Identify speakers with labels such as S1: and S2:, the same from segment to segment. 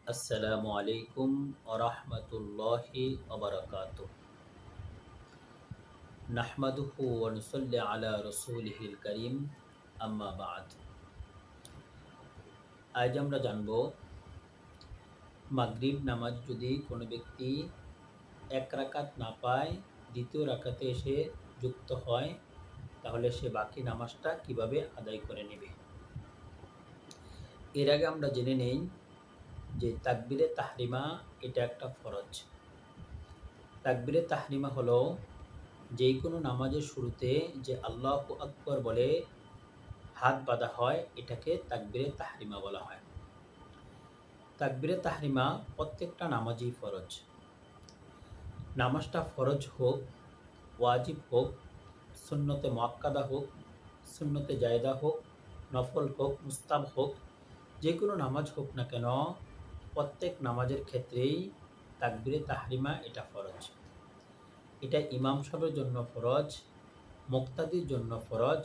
S1: আসসালামু আলাইকুম ওরহমতুল্লাহি ওবরাকাতুহ। নাহমাদুহু ওয়া নুসাল্লি আলা রাসূলিহিল কারীম, আম্মা বা'দ। আজ আমরা জানব মাগরিব নামাজ যদি কোনো ব্যক্তি এক রাকাত না পায়, দ্বিতীয় রাকাতে এসে যুক্ত হয়, তাহলে সে বাকি নামাজটা কিভাবে আদায় করে নেবে। এর আগে আমরা জেনে নেই যে তাকবীরে তাহরিমা এটা একটা ফরজ। তাকবীরে তাহরিমা হলো যেই কোনো নামাজের শুরুতে যে আল্লাহু আকবর বলে হাত বাঁধা হয়, এটাকে তাকবীরে তাহরিমা বলা হয়। তাকবীরে তাহরিমা প্রত্যেকটা নামাজই ফরজ। নামাজটা ফরজ হোক, ওয়াজিব হোক, সুন্নতে মুআক্কাদা হোক, সুন্নতে জায়েদা হোক, নফল হোক, মুস্তাহাব হোক, যে কোনো নামাজ হোক না কেন, প্রত্যেক নামাজের ক্ষেত্রেই তাকবীরে তাহরিমা এটা ফরজ। এটা ইমাম সাহেবের জন্য ফরজ, মুক্তাদির জন্য ফরজ,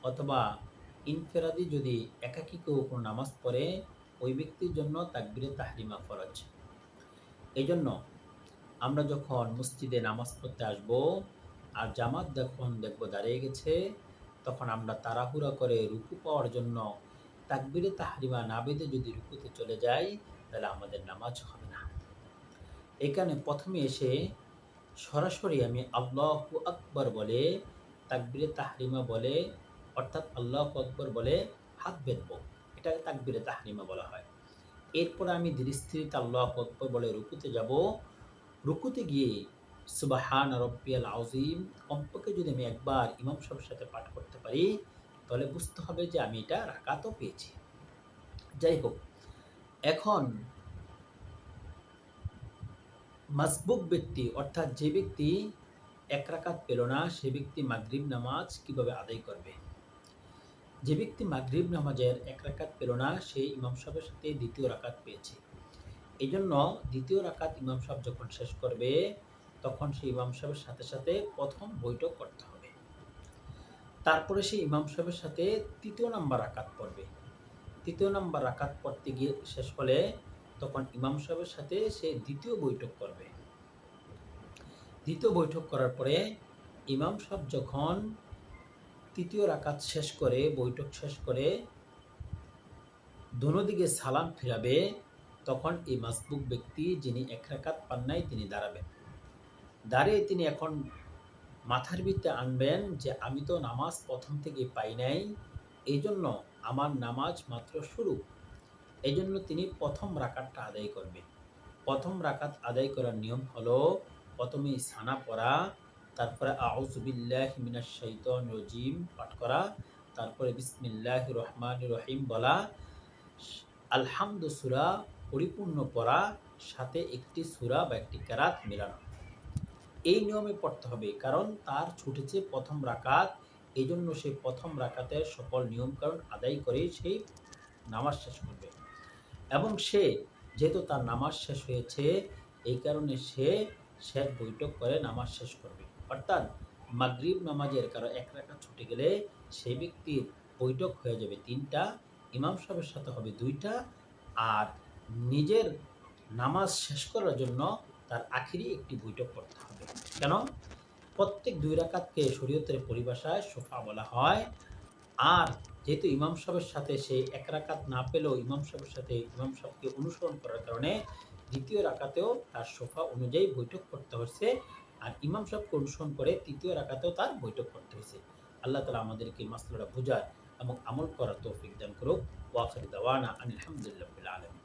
S1: অথবা ইনফেরাদি যদি একাকী কেউ কোনো নামাজ পড়ে, ওই ব্যক্তির জন্য তাকবীরে তাহরিমা ফরজ। এই জন্য আমরা যখন মসজিদে নামাজ পড়তে আসব আর জামাত যখন দেখব দাঁড়িয়ে গেছে, তখন আমরা তাড়াহুড়া করে রুকু পাওয়ার জন্য তাকবীরে তাহরিমা না বেঁধে যদি রুকুতে চলে যাই, তাহলে আমাদের নামাজ হবে না। এখানে প্রথমে এসে সরাসরি আমি আল্লাহু আকবার বলে তাকবীরে তাহরিমা বলে, অর্থাৎ আল্লাহু আকবার বলে হাত বেঁধব, এটাকে তাকবীরে তাহরিমা বলা হয়। এরপরে আমি ধীরে-স্থিরে আল্লাহু আকবার বলে রুকুতে যাব। রুকুতে গিয়ে সুবহান রাব্বিয়াল আযীম কমপক্ষে যদি আমি একবার ইমাম সাহেবের সাথে পাঠ করতে পারি, তাহলে বুঝতে হবে যে আমি এটা রাকাতও পেয়েছি। যাই হোক, এখন মাসবুক ব্যক্তি, অর্থাৎ যে ব্যক্তি এক রাকাত পেল না, সে ব্যক্তি মাগরিব নামাজ কিভাবে আদায় করবে। যে ব্যক্তি মাগরিব নামাজের এক রাকাত পেল না, সে ইমাম সাহেবের সাথে দ্বিতীয় রাকাত পেয়েছে। এই জন্য দ্বিতীয় রাকাত ইমাম সাহেব যখন শেষ করবে, তখন সে ইমাম সাহেবের সাথে সাথে প্রথম বৈঠক করতে হবে। তারপরে সে ইমাম সাহেবের সাথে তৃতীয় নাম্বার রাকাত পড়বে। তৃতীয় নাম্বার রাকাত পড়তে গিয়ে শেষ হলে তখন ইমাম সাহেবের সাথে সে দ্বিতীয় বৈঠক করবে। দ্বিতীয় বৈঠক করার পরে ইমাম সাহেব যখন তৃতীয় রাকাত শেষ করে, বৈঠক শেষ করে দোনো দিকে সালাম ফিরাবে, তখন এই মাসবুক ব্যক্তি যিনি এক রাকাত পান নাই, তিনি দাঁড়াবেন। দাঁড়িয়ে তিনি এখন মাথার ভিতরে আনবেন যে আমি তো নামাজ প্রথম থেকে পাই নাই, এই জন্য আমার নামাজ মাত্র শুরু। এই জন্য তিনি প্রথম রাকাতটা আদায় করবে। প্রথম রাকাত আদায় করার নিয়ম হলো প্রথমে সানা পড়া, তারপরে আউযু বিল্লাহি মিনাশ শাইতানির রাজিম পাঠ করা, তারপরে বিসমিল্লাহির রহমানির রহিম বলা, আলহামদু সূরা পরিপূর্ণ পড়া, সাথে একটি সূরা বা একটি কেরাত মেলানো। এই নিয়মে পড়তে হবে, কারণ তার ছুটেছে প্রথম রাকাত। এই জন্য সে প্রথম রাকাতের সকল নিয়মকানুন আদায় করে সেই নামাজ শেষ করবে। এবং সে যেহেতু তার নামাজ শেষ হয়েছে, এই কারণে সে শেষ বৈঠক করে নামাজ শেষ করবে। অর্থাৎ মাগরিব নামাজের কারো এক রাকাত ছুটে গেলে সেই ব্যক্তির বৈঠক হয়ে যাবে ৩টা, ইমাম সাহেবের সাথে হবে ২টা, আর নিজের নামাজ শেষ করার জন্য তার আখিরি একটি বৈঠক করতে হবে। কেন? প্রত্যেক ২ রাকাতকে শরীয়তের পরিভাষায় শফা বলা হয়। আর যেহেতু ইমাম সাহেবের সাথে সে এক রাকাত না পেলেও ইমাম সাহেবের সাথে ইমাম সাহেবকে অনুসরণ করার কারণে দ্বিতীয় রাকাতেও তার শফা অনুযায়ী বৈঠক করতে হয়েছে, আর ইমাম সাহেবকে অনুসরণ করে তৃতীয় রাকাতেও তার বৈঠক করতে হয়েছে। আল্লাহ তাআলা আমাদেরকে মাসলাটা বোঝার এবং আমল করার তৌফিক দান করুক। ওয়া আখিরু দাওয়ানা আনিল হামদুলিল্লাহি রাব্বিল আলামিন।